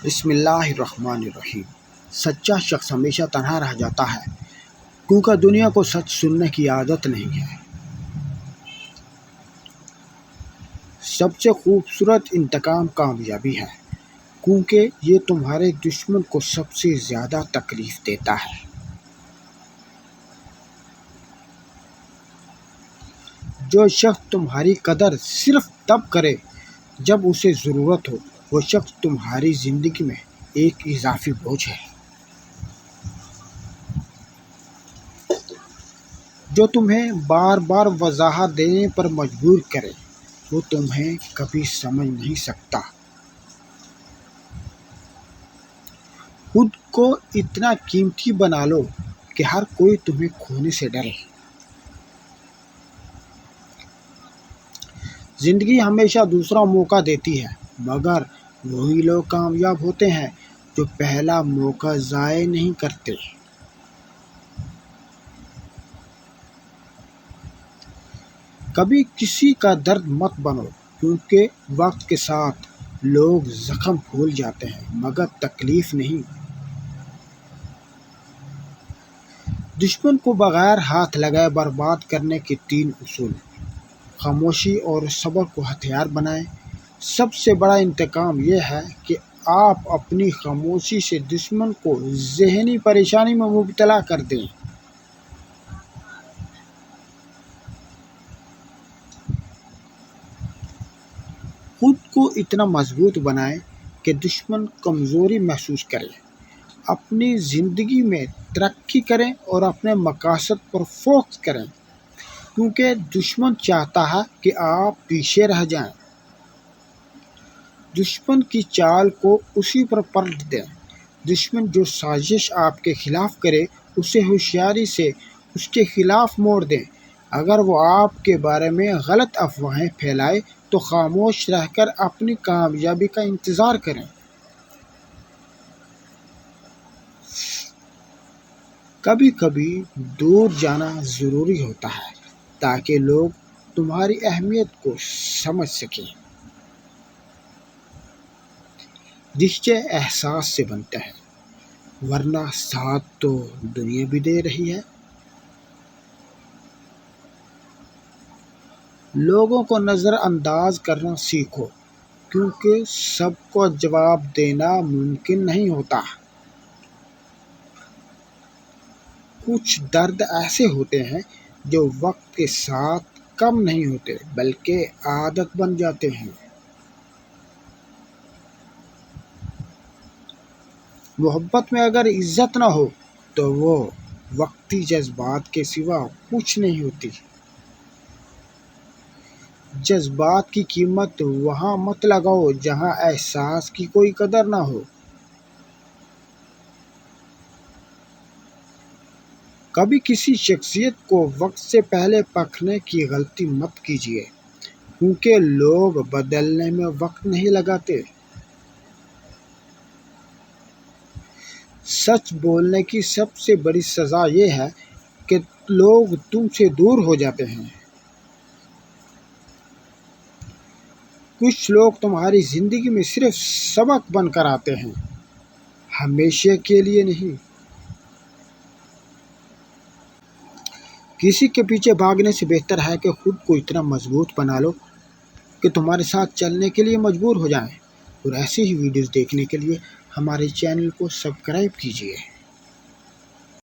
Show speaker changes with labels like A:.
A: بسم اللہ الرحمن الرحیم۔ سچا شخص ہمیشہ تنہا رہ جاتا ہے کیونکہ دنیا کو سچ سننے کی عادت نہیں ہے۔ سب سے خوبصورت انتقام کامیابی ہے کیونکہ یہ تمہارے دشمن کو سب سے زیادہ تکلیف دیتا ہے۔ جو شخص تمہاری قدر صرف تب کرے جب اسے ضرورت ہو، وہ شخص تمہاری زندگی میں ایک اضافی بوجھ ہے۔ جو تمہیں بار بار وضاحت دینے پر مجبور کرے، وہ تمہیں کبھی سمجھ نہیں سکتا۔ خود کو اتنا قیمتی بنا لو کہ ہر کوئی تمہیں کھونے سے ڈرے۔ زندگی ہمیشہ دوسرا موقع دیتی ہے، مگر وہی لوگ کامیاب ہوتے ہیں جو پہلا موقع ضائع نہیں کرتے۔ کبھی کسی کا درد مت بنو کیونکہ وقت کے ساتھ لوگ زخم پھول جاتے ہیں مگر تکلیف نہیں۔ دشمن کو بغیر ہاتھ لگائے برباد کرنے کے 3 اصول۔ خاموشی اور صبر کو ہتھیار بنائیں۔ سب سے بڑا انتقام یہ ہے کہ آپ اپنی خاموشی سے دشمن کو ذہنی پریشانی میں مبتلا کر دیں۔ خود کو اتنا مضبوط بنائیں کہ دشمن کمزوری محسوس کرے۔ اپنی زندگی میں ترقی کریں اور اپنے مقاصد پر فوکس کریں کیونکہ دشمن چاہتا ہے کہ آپ پیچھے رہ جائیں۔ دشمن کی چال کو اسی پر پلٹ دیں۔ دشمن جو سازش آپ کے خلاف کرے، اسے ہوشیاری سے اس کے خلاف موڑ دیں۔ اگر وہ آپ کے بارے میں غلط افواہیں پھیلائے تو خاموش رہ کر اپنی کامیابی کا انتظار کریں۔ کبھی کبھی دور جانا ضروری ہوتا ہے تاکہ لوگ تمہاری اہمیت کو سمجھ سکیں۔ رشتے احساس سے بنتے ہیں ورنہ ساتھ تو دنیا بھی دے رہی ہے۔ لوگوں کو نظر انداز کرنا سیکھو کیونکہ سب کو جواب دینا ممکن نہیں ہوتا۔ کچھ درد ایسے ہوتے ہیں جو وقت کے ساتھ کم نہیں ہوتے بلکہ عادت بن جاتے ہیں۔ محبت میں اگر عزت نہ ہو تو وہ وقتی جذبات کے سوا کچھ نہیں ہوتی۔ جذبات کی قیمت وہاں مت لگاؤ جہاں احساس کی کوئی قدر نہ ہو۔ کبھی کسی شخصیت کو وقت سے پہلے پرکھنے کی غلطی مت کیجیے کیونکہ لوگ بدلنے میں وقت نہیں لگاتے۔ سچ بولنے کی سب سے بڑی سزا یہ ہے کہ لوگ تم سے دور ہو جاتے ہیں۔ کچھ لوگ تمہاری زندگی میں صرف سبق بن کر آتے ہیں، ہمیشہ کے لیے نہیں۔ کسی کے پیچھے بھاگنے سے بہتر ہے کہ خود کو اتنا مضبوط بنا لو کہ تمہارے ساتھ چلنے کے لیے مجبور ہو جائیں۔ اور ایسی ہی ویڈیوز دیکھنے کے لیے ہمارے چینل کو سبسکرائب کیجیے۔